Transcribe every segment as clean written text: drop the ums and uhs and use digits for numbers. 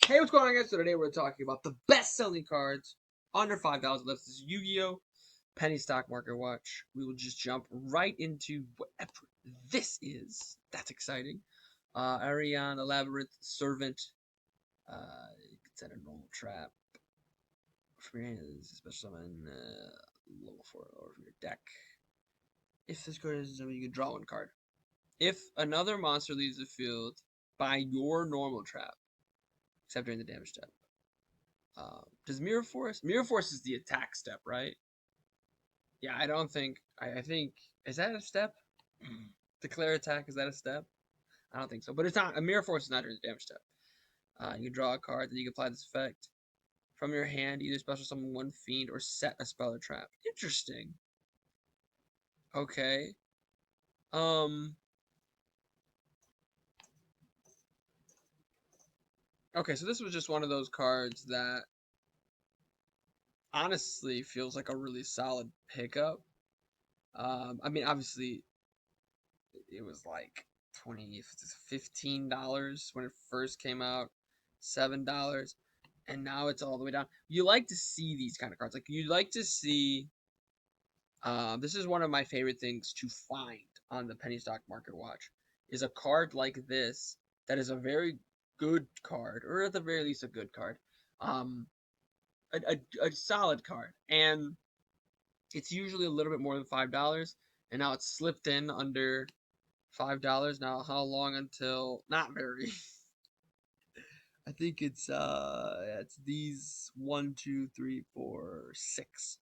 Hey, what's going on, guys? So today we're talking about the best-selling cards under $5. This is Yu-Gi-Oh! Penny Stock Market Watch. We will just jump right into whatever this is. That's exciting. Arion, the Labyrinth, Servant. You can set a normal trap. From your hand, special summon level 4 or from your deck. If this card is you can draw one card. If another monster leaves the field by your normal trap, except during the damage step. Does Mirror Force? Mirror Force is the attack step, right? Yeah, I don't think. I think is that a step? Declare attack, is that a step? I don't think so, but it's not. A Mirror Force is not during the damage step. You can draw a card, then you can apply this effect from your hand. Either special summon one fiend or set a spell or trap. Interesting. Okay. Okay, so this was just one of those cards that honestly feels like a really solid pickup. I mean, obviously, it was like $15 when it first came out, $7, and now it's all the way down. You like to see these kind of cards. Like you like to see. This is one of my favorite things to find on the penny stock market watch is a card like this that is a very good card, or at the very least a good card, a solid card, and it's usually a little bit more than $5, and now it's slipped in under $5 now. How long until? Not very. I think it's it's these 1, 2, 3, 4, 6,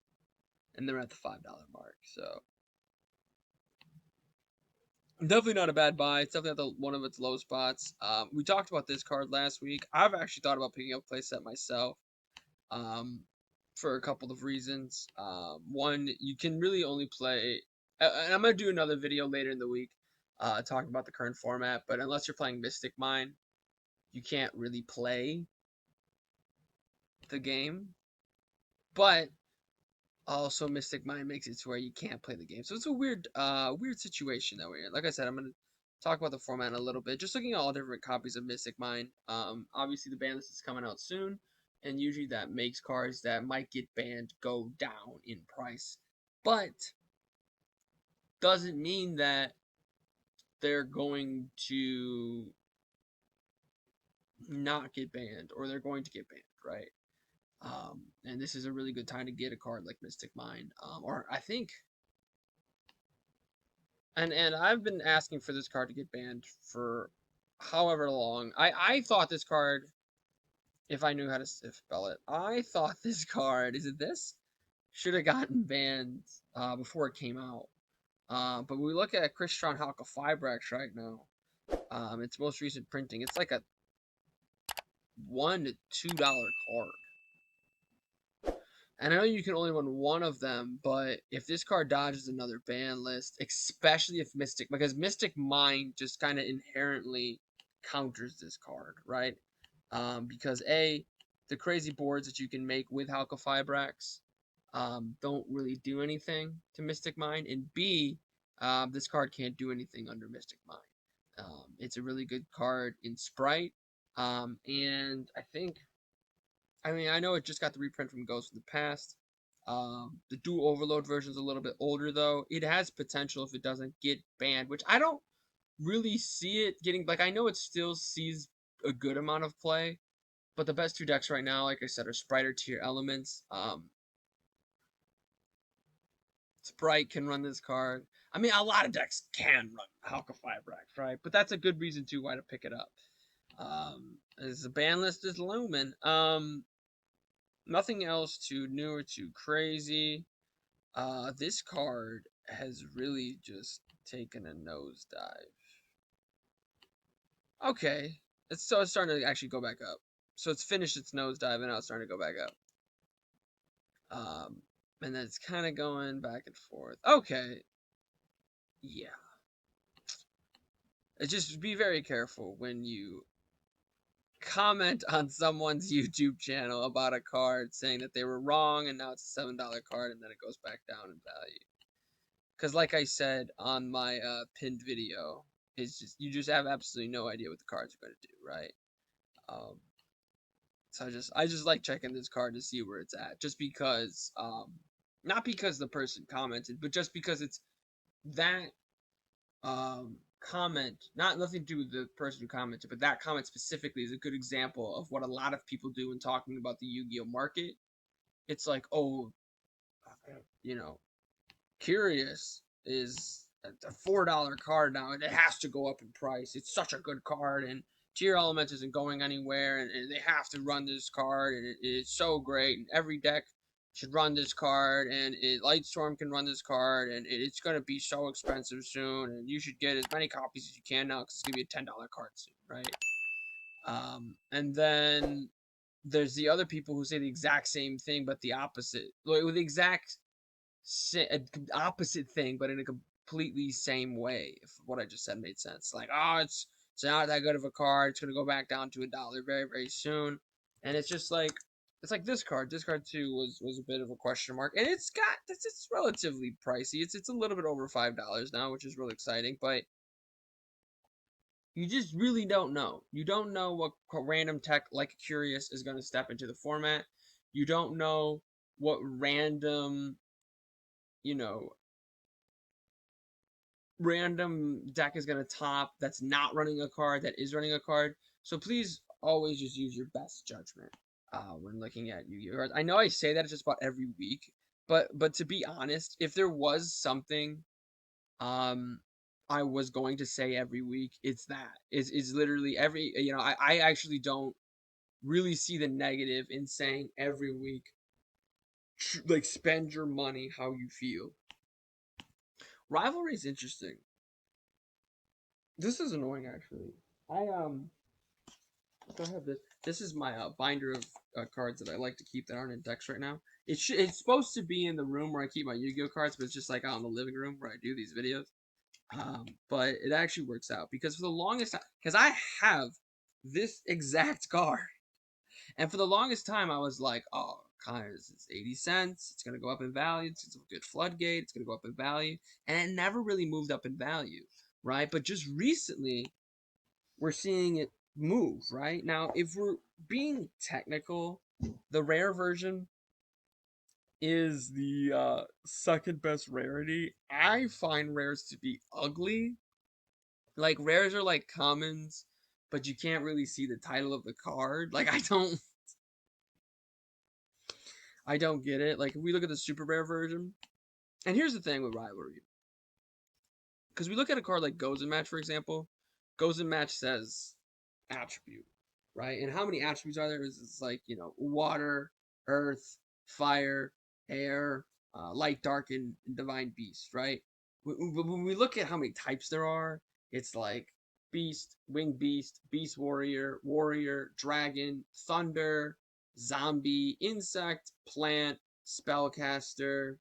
and they're at the $5 mark. So definitely not a bad buy. It's definitely at one of its low spots. We talked about this card last week. I've actually thought about picking up a playset myself. For a couple of reasons. One, you can really only play. And I'm gonna do another video later in the week, talking about the current format. But unless you're playing Mystic Mine, you can't really play the game. But also Mystic Mine makes it to where you can't play the game. So it's a weird situation that we're in. Like I said, I'm gonna talk about the format in a little bit. Just looking at all different copies of Mystic Mine. Obviously the ban list is coming out soon, and usually that makes cards that might get banned go down in price. But doesn't mean that they're going to not get banned or they're going to get banned, right? And this is a really good time to get a card like Mystic Mine. Or I think, and I've been asking for this card to get banned for however long. I thought this card, if I knew how to spell it, I thought this card, is it this? Should have gotten banned before it came out. But we look at Crystron Halka Fibrax right now. Its most recent printing, it's like a $1 to $2 card. And I know you can only win one of them, but if this card dodges another ban list, especially if Mystic, because Mystic Mine just kind of inherently counters this card, right? Because A, the crazy boards that you can make with Halka Fibrax don't really do anything to Mystic Mine, and B, this card can't do anything under Mystic Mine. It's a really good card in Sprite, and I mean, I know it just got the reprint from Ghost in the Past. The Dual Overload version is a little bit older, though. It has potential if it doesn't get banned, which I don't really see it getting. Like, I know it still sees a good amount of play, but the best two decks right now, like I said, are Sprite or Tier Elements. Sprite can run this card. I mean, a lot of decks can run Halka Fibrax, right? But that's a good reason, too, why to pick it up. As the ban list is looming. Nothing else too new or too crazy. This card has really just taken a nosedive. Okay, it's starting to actually go back up. So it's finished its nosedive and now it's starting to go back up. And then it's kind of going back and forth. Okay, yeah. Just be very careful when you comment on someone's YouTube channel about a card saying that they were wrong and now it's a $7 card and then it goes back down in value. Because like I said on my pinned video, it's just you just have absolutely no idea what the cards are going to do, right? So I just like checking this card to see where it's at, just because not because the person commented, but just because it's that comment, not nothing to do with the person who commented, but that comment specifically is a good example of what a lot of people do when talking about the Yu-Gi-Oh market. It's like, oh, you know, Curious is a $4 card now, and it has to go up in price. It's such a good card, and Tier Elements isn't going anywhere, and they have to run this card, and it's so great, and every deck should run this card, and Lightstorm can run this card, and it's going to be so expensive soon, and you should get as many copies as you can now, because it's going to be a $10 card soon, right? And then there's the other people who say the exact same thing, but the opposite, like, with the exact opposite thing, but in a completely same way. If what I just said made sense, like, oh, it's not that good of a card. It's gonna go back down to $1 very very soon, and it's like this card. This card too was a bit of a question mark, and it's relatively pricey. It's a little bit over $5 now, which is really exciting, but you just really don't know. You don't know what random tech like Curious is going to step into the format. You don't know what random, you know, random deck is going to top that's not running a card that is running a card. So please always just use your best judgment when looking at Yu-Gi-Oh cards. I know I say that just about every week, but to be honest, if there was something um I was going to say every week, it's that. Is literally every, I actually don't really see the negative in saying every week, like, spend your money how you feel. Rivalry is interesting. This is annoying, actually. I so I have this. This is my binder of cards that I like to keep that aren't in decks right now. It's supposed to be in the room where I keep my Yu-Gi-Oh cards, but it's just like out in the living room where I do these videos. But it actually works out because for the longest time, because I have this exact card, and for the longest time I was like, oh, cards, it's 80 cents. It's gonna go up in value. It's a good floodgate. It's gonna go up in value, and it never really moved up in value, right? But just recently we're seeing it move, right? Now, if we're being technical, the rare version is the second best rarity. I find rares to be ugly. Like, rares are like commons, but you can't really see the title of the card. Like, I don't get it. Like, if we look at the super rare version, and here's the thing with rivalry, because we look at a card like Gozen Match, for example. Gozen Match says attribute, right? And how many attributes are there? It's like, water, earth, fire, air, light, dark, and divine beast, right? When we look at how many types there are, it's like beast, winged beast, beast warrior, warrior, dragon, thunder, zombie, insect, plant, spellcaster.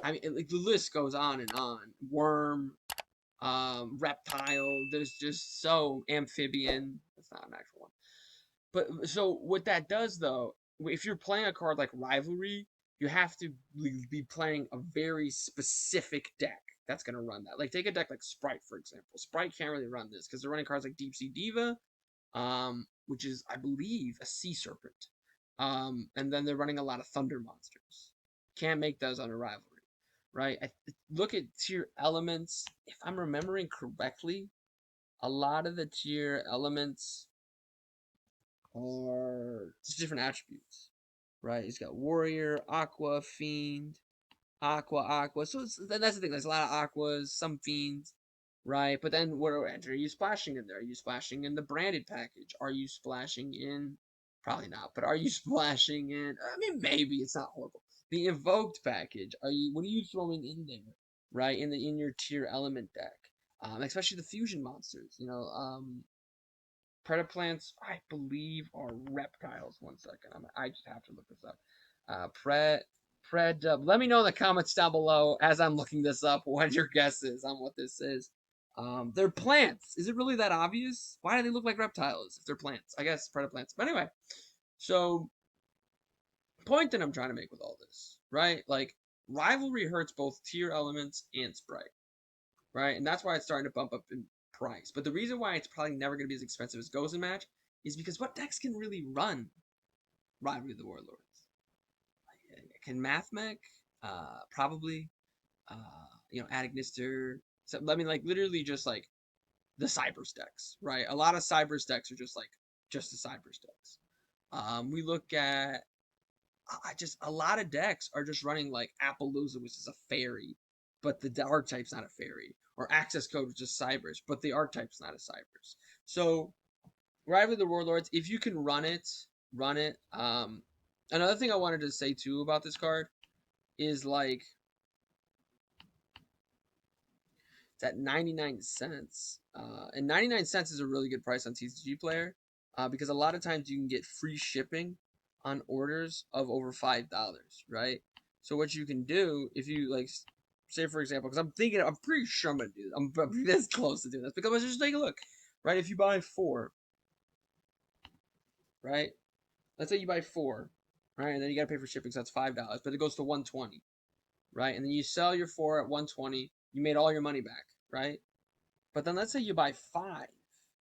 I mean, like, the list goes on and on. Worm, reptile. There's just so amphibian. That's not an actual one. But so what that does, though, if you're playing a card like Rivalry, you have to be playing a very specific deck that's going to run that. Like, take a deck like Sprite, for example. Sprite can't really run this because they're running cards like Deep Sea Diva, which is, I believe, a Sea Serpent. And then they're running a lot of Thunder monsters. Can't make those on a Rivalry, right? Look at tier elements. If I'm remembering correctly, a lot of the tier elements are just different attributes, right? He's got warrior, aqua, fiend, aqua. So that's the thing. There's a lot of aquas, some fiends, right? But then what are you splashing in there? Are you splashing in the branded package? Are you splashing in? Probably not. But are you splashing in? I mean, maybe it's not horrible. The invoked package. What are you throwing in there? Right, in your tier element deck, especially the fusion monsters. Predaplants, I believe, are reptiles. One second, I just have to look this up. Let me know in the comments down below as I'm looking this up what your guess is on what this is. They're plants. Is it really that obvious? Why do they look like reptiles if they're plants? I guess predaplants. But anyway, so point that I'm trying to make with all this, right? Like, rivalry hurts both tier elements and Sprite, right? And that's why it's starting to bump up in price. But the reason why it's probably never going to be as expensive as Gozen Match is because what decks can really run Rivalry of the Warlords. Can Mathmech? Probably. Adagnister. So, I mean, like, literally just, like, the Cybers decks, right? A lot of Cybers decks are just, like, just the Cybers decks. We look at a lot of decks are just running like Appaloosa, which is a fairy, but the archetype's not a fairy, or Access Code, which is Cybers, but the archetype's not a Cybers. So Rivalry of the Warlords, if you can run it, run it. Another thing I wanted to say too about this card is like it's at 99 cents. And 99 cents is a really good price on TCG Player because a lot of times you can get free shipping on orders of over $5, right? So what you can do if you like, say for example, because I'm pretty sure I'm gonna do this. I'm this close to doing this because let's just take a look, right? If you buy 4, right? Let's say you buy 4, right? And then you gotta pay for shipping, so that's $5, but it goes to 120, right? And then you sell your 4 at 120, you made all your money back, right? But then let's say you buy 5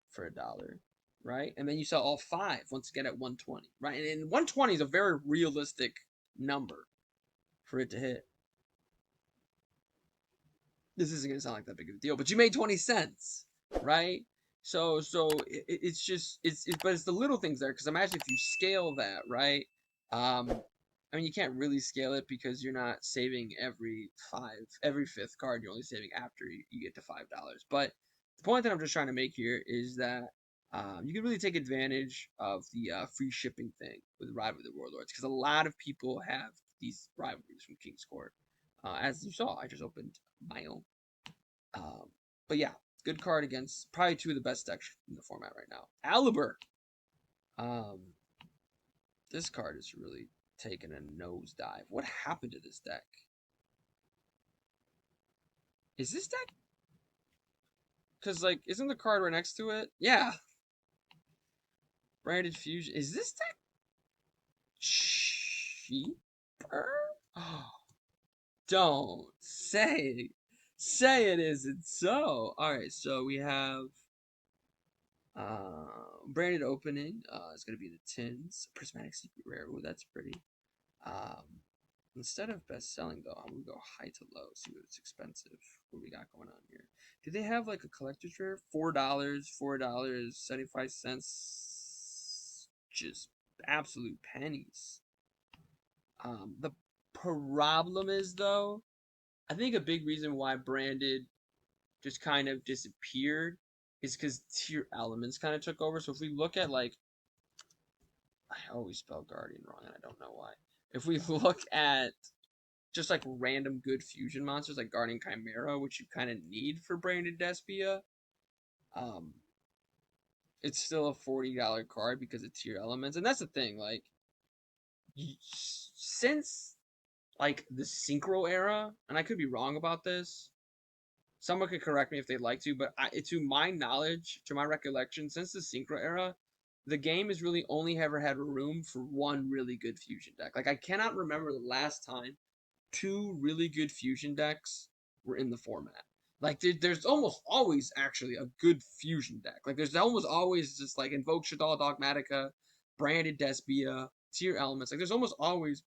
for $1, right? And then you sell all 5 once again at 120, right? And 120 is a very realistic number for it to hit. This isn't gonna sound like that big of a deal, but you made 20 cents, right? So but it's the little things there, because imagine if you scale that, right? I mean, you can't really scale it because you're not saving every fifth card. You're only saving after you get to $5. But the point that I'm just trying to make here is that you can really take advantage of the free shipping thing with Rivalry of the Warlords, because a lot of people have these rivalries from King's Court. As you saw, I just opened my own. Um, but yeah, good card against probably two of the best decks in the format right now. Aliber. Um, this card is really taking a nosedive. What happened to this deck? Is this deck? Because, like, isn't the card right next to it? Yeah. Branded Fusion. Is this deck cheaper? Oh, don't say. Say it isn't so. Alright, so we have branded opening. It's going to be the tins. Prismatic Secret Rare. Ooh, that's pretty. Um, Instead of best selling though, I'm gonna go high to low, see what's expensive. What we got going on here? Do they have like a collector's rare? $4, 75 cents. Just absolute pennies. The problem is though, I think a big reason why branded just kind of disappeared is because tier elements kind of took over. So if we look at like, I always spell guardian wrong and I don't know why. If we look at just like random good fusion monsters like Guardian Chimera, which you kind of need for Branded Despia, um, it's still a $40 card because of tier elements. And that's the thing, like, since like the Synchro era, and I could be wrong about this, someone could correct me if they'd like to, but to my knowledge, to my recollection, since the Synchro era, the game has really only ever had room for one really good fusion deck. Like, I cannot remember the last time two really good fusion decks were in the format. Like there's almost always actually a good fusion deck. Like there's almost always just like Invoke Shaddoll Dogmatica, Branded Despia, Tier Elements. Like there's almost always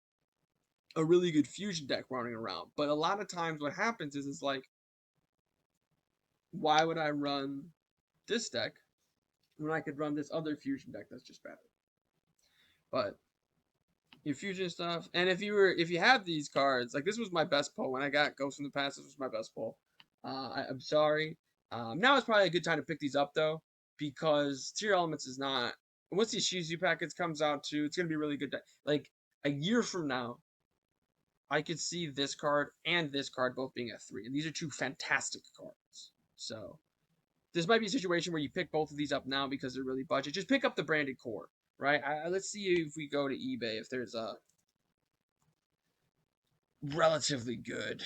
a really good fusion deck running around. But a lot of times what happens is like, why would I run this deck when I could run this other fusion deck that's just better? But your fusion stuff. And if you have these cards, like this was my best pull when I got Ghost from the Past. This was my best pull. I'm sorry. Now it's probably a good time to pick these up though, because Tier Elements is not. Once the Shizu package comes out too, it's gonna be really good. Like a year from now, I could see this card and this card both being at 3, and these are two fantastic cards. So this might be a situation where you pick both of these up now because they're really budget. Just pick up the branded core, right? Let's see if we go to eBay if there's a relatively good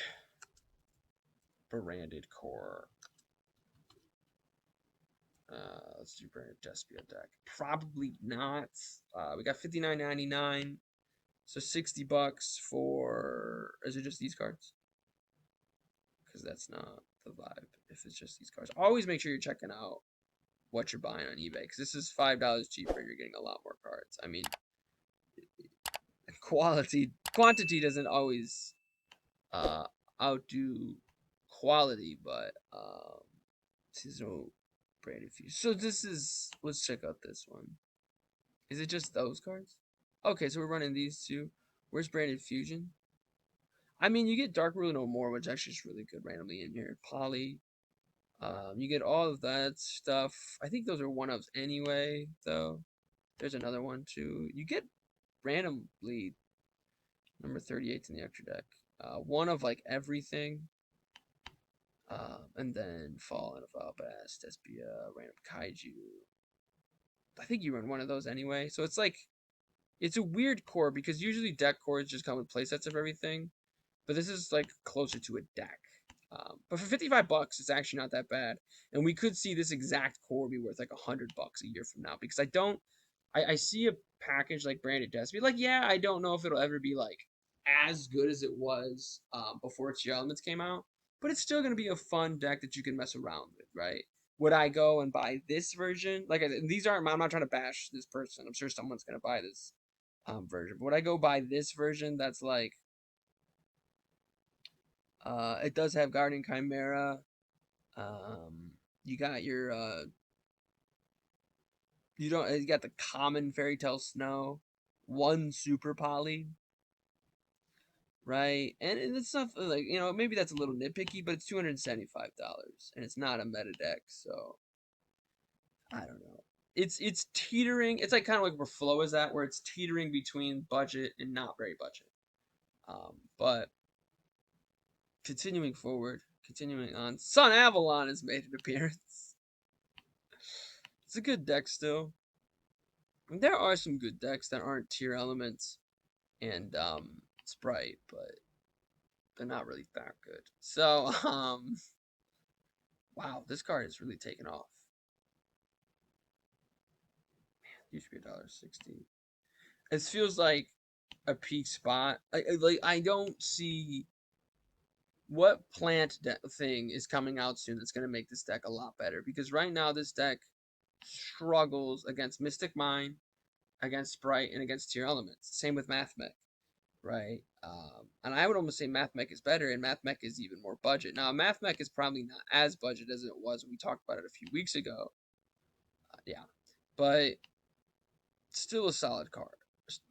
branded core. Let's do branded Despia deck. Probably not. We got $59.99, so $60 for. Is it just these cards? Because that's not the vibe. If it's just these cards, always make sure you're checking out what you're buying on eBay, because this is $5 cheaper. You're getting a lot more cards. I mean, quantity doesn't always uh outdo quality, but seasonal branded fusion. So this is, let's check out this one. Is it just those cards? Okay, so we're running these two. Where's branded fusion? I mean, you get Dark Rule No More, which actually is really good randomly in here. Poly. You get all of that stuff. I think those are one-ups anyway, though. There's another one, too. You get randomly number 38 in the extra deck. One of, like, everything. And then Fallen of Albast, Espia, random Kaiju. I think you run one of those anyway. So it's like, it's a weird core because usually deck cores just come with playsets of everything. But this is like closer to a deck. But for 55 bucks, it's actually not that bad. And we could see this exact core be worth like 100 bucks a year from now because I see a package like Branded Destiny. Like, yeah, I don't know if it'll ever be like as good as it was before Tier Elements came out, but it's still gonna be a fun deck that you can mess around with, right? Would I go and buy this version? Like, these aren't. I'm not trying to bash this person. I'm sure someone's gonna buy this version. But would I go buy this version? That's like, it does have Guardian Chimera. You got your you got the common Fairy Tale Snow, one super poly, right? And it's not like, maybe that's a little nitpicky, but it's $275 and it's not a meta deck, so I don't know. It's teetering. It's like kind of like where Flow is at, where it's teetering between budget and not very budget. But continuing forward, continuing on, Sun Avalon has made an appearance. It's a good deck still. There are some good decks that aren't Tier Elements and Sprite, but they're not really that good. So, wow, this card is really taken off. Man, used to be $1.60. It feels like a peak spot. I don't see what plant thing is coming out soon that's going to make this deck a lot better, because right now this deck struggles against Mystic Mine, against Sprite, and against Tier Elements. Same with Mathmech, right? And I would almost say Mathmech is better, and Mathmech is even more budget. Now, Mathmech is probably not as budget as it was when we talked about it a few weeks ago. Yeah, but still a solid card.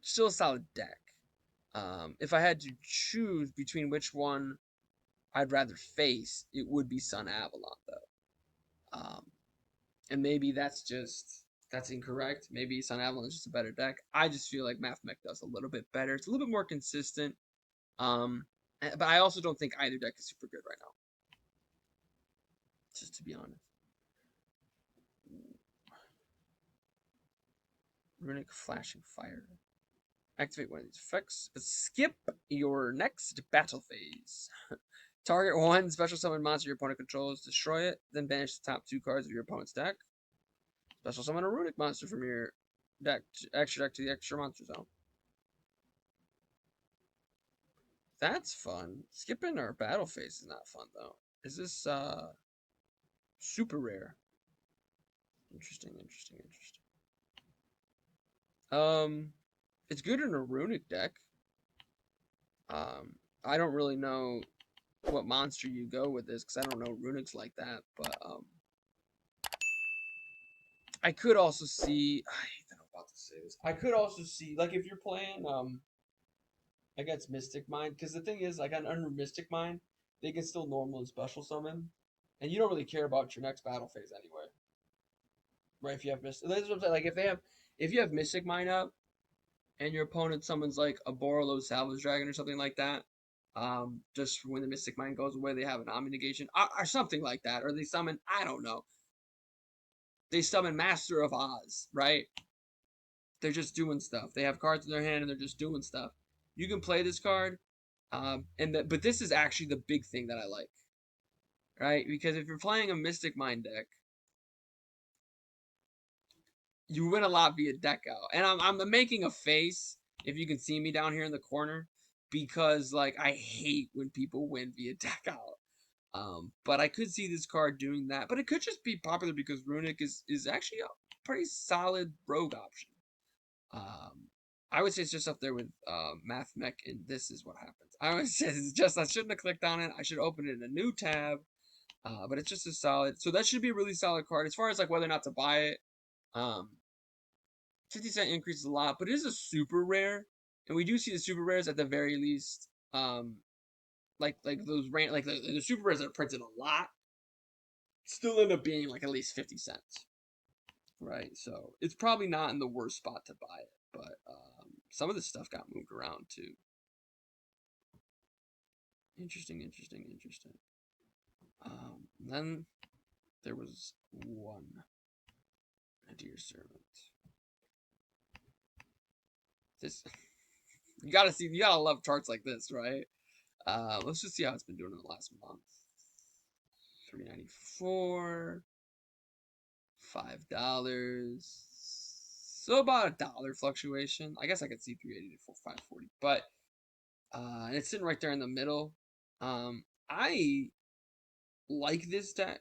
Still a solid deck. If I had to choose between which one I'd rather face, it would be Sun Avalon, though. And maybe that's incorrect. Maybe Sun Avalon is just a better deck. I just feel like Mathmech does a little bit better. It's a little bit more consistent. But I also don't think either deck is super good right now. Just to be honest. Runic Flashing Fire. Activate one of these effects, but skip your next battle phase. Target one special summon monster your opponent controls, destroy it, then banish the top 2 cards of your opponent's deck. Special summon a runic monster from your extra deck to the extra monster zone. That's fun. Skipping our battle phase is not fun, though. Is this super rare? Interesting. It's good in a runic deck. I don't really know what monster you go with this because I don't know runics like that, but I could also see. I hate that I'm about to say this. I could also see, like, if you're playing against Mystic Mind, because the thing is, like, under Mystic Mind, they can still normal and special summon, and you don't really care about your next battle phase anyway, right? If you have Mystic, that's what I'm saying. Like, if you have Mystic Mind up, and your opponent summons like a Borreload Salvage Dragon or something like that, just when the Mystic Mind goes away, they have an Omni Negation or something like that, or they summon, I don't know, they summon Master of Oz, right? They're just doing stuff. They have cards in their hand and they're just doing stuff. You can play this card, but this is actually the big thing that I like, right? Because if you're playing a Mystic Mind deck, you win a lot via deck out. And I'm making a face, if you can see me down here in the corner, because like I hate when people win via deck out. But I could see this card doing that. But it could just be popular because Runic is actually a pretty solid rogue option. Um, I would say it's just up there with Math Mech, and this is what happens. I would say it's just I shouldn't have clicked on it. I should open it in a new tab. But it's just as solid. So that should be a really solid card. As far as like whether or not to buy it, 50-cent increase is a lot, but it is a super rare, and we do see the super rares at the very least. Like those like the super rares that are printed a lot still end up being like at least 50 cents, right? So it's probably not in the worst spot to buy it, but some of this stuff got moved around too. Interesting, interesting, interesting. Then there was one, a dear servant. This you gotta see, you gotta love charts like this, right? Let's just see how it's been doing in the last month. 3.94, $5. So about $1 fluctuation. I guess I could see 3.80 to 5.40, but and it's sitting right there in the middle. I like this deck,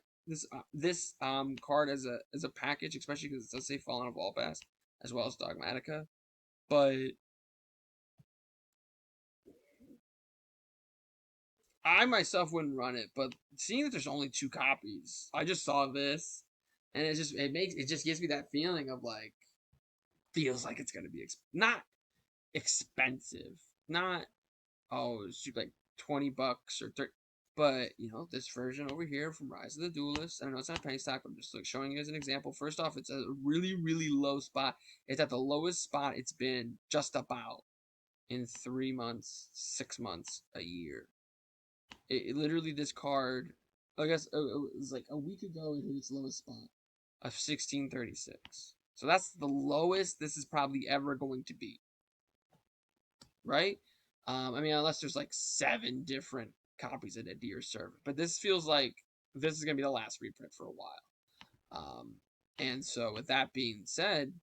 this card as a package, especially because it does say Fallen of Allbass as well as Dogmatica, but I myself wouldn't run it, but seeing that there's only 2 copies, I just saw this, and it just gives me that feeling of like feels like it's gonna be not expensive, not it's like $20 or 30, but you know this version over here from Rise of the Duelist. I know it's not penny stock, but I'm just like showing you as an example. First off, it's a really low spot. It's at the lowest spot it's been just about in 3 months, 6 months, a year. It literally this card, I guess it was like a week ago it hit its lowest spot of 1636. So that's the lowest this is probably ever going to be, right? I mean, unless there's like 7 different copies of the Deer Servant, but this feels like this is gonna be the last reprint for a while. And so with that being said,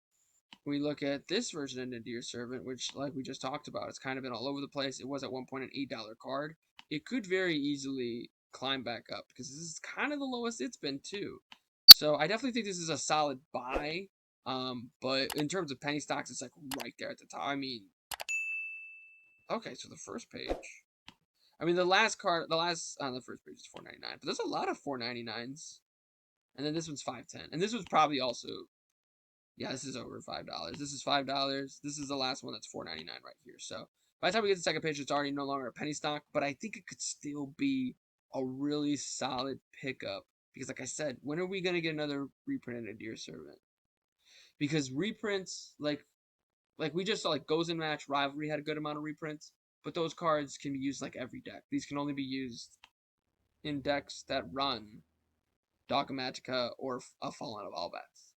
we look at this version of Nadir Servant, which, like we just talked about, it's kind of been all over the place. It was at one point an $8 card. It could very easily climb back up because this is kind of the lowest it's been too. So I definitely think this is a solid buy. But in terms of penny stocks, it's like right there at the top. I mean, okay, so the first page. I mean, the last card, the last on the first page is $4.99, but there's a lot of $4.99s, and then this one's $5.10, and this was probably also. Yeah, this is over $5. This is $5. This is the last one that's $4.99 right here. So by the time we get to the second page, it's already no longer a penny stock, but I think it could still be a really solid pickup because, like I said, when are we gonna get another reprint in a Deer Servant? Because reprints, like we just saw, like Goes and Match Rivalry had a good amount of reprints, but those cards can be used like every deck. These can only be used in decks that run Dogmatica or a Fallen of Allbats.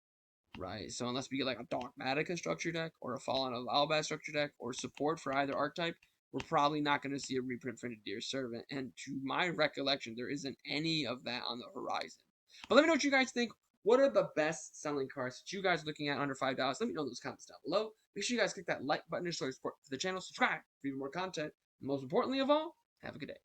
Right, so unless we get like a Dogmatica structure deck or a Fallen of Albat structure deck or support for either archetype, we're probably not going to see a reprint for the Deer Servant. And to my recollection, there isn't any of that on the horizon. But let me know what you guys think. What are the best selling cards that you guys are looking at under $5? Let me know in those comments down below. Make sure you guys click that like button to show your support for the channel. Subscribe for even more content. And most importantly of all, have a good day.